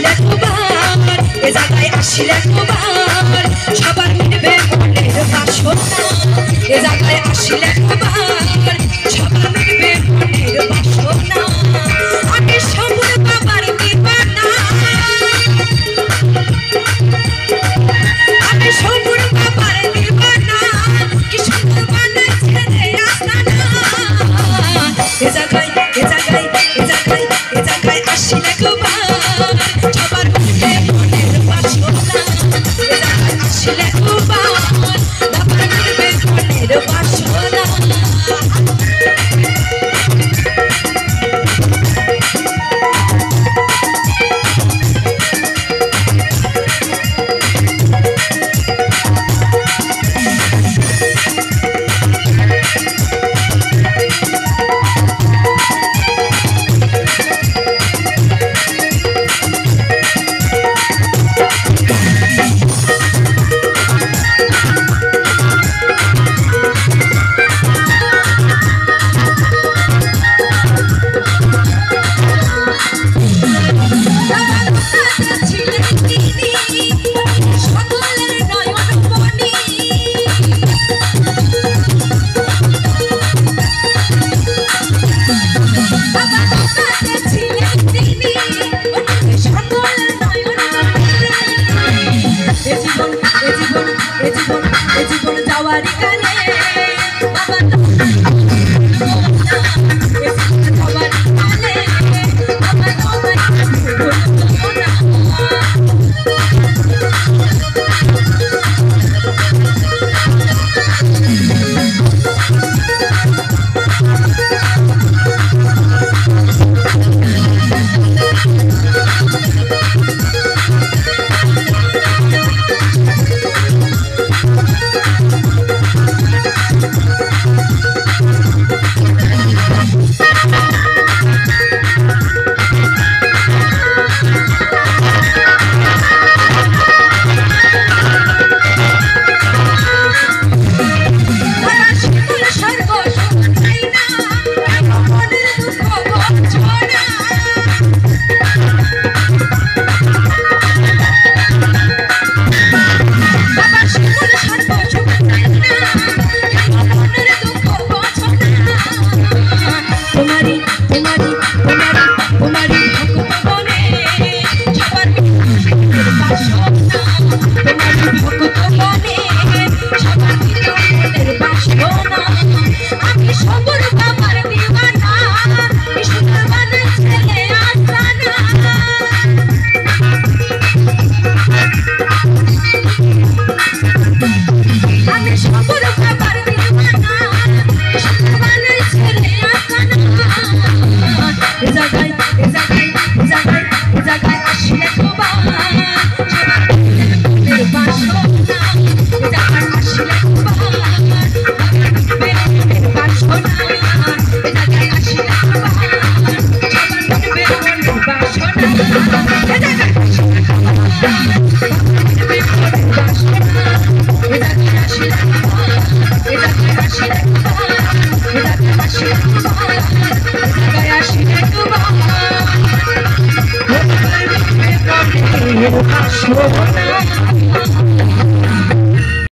আসিলে তোমার এ জায়গায় আসিলে তোমার সবার মিটবে মনের বাসনা এ জায়গায় আসিলে তোমার সবার মিটবে মনের বাসনা আমি সবুর বাবার দিবানা আমি সবুর বাবার দিবানা কি সুন্দর বানাইছে রে আস্তানা এ জায়গায় এ জায়গায় এ জায়গায় এ জায়গায় আসিলে তোমার সবার মিটবে মনের বাসনা এ জায়গায় আসিলে তোমার সবার মিটবে মনের বাসনা জীবন যাওয়ারি কালে You're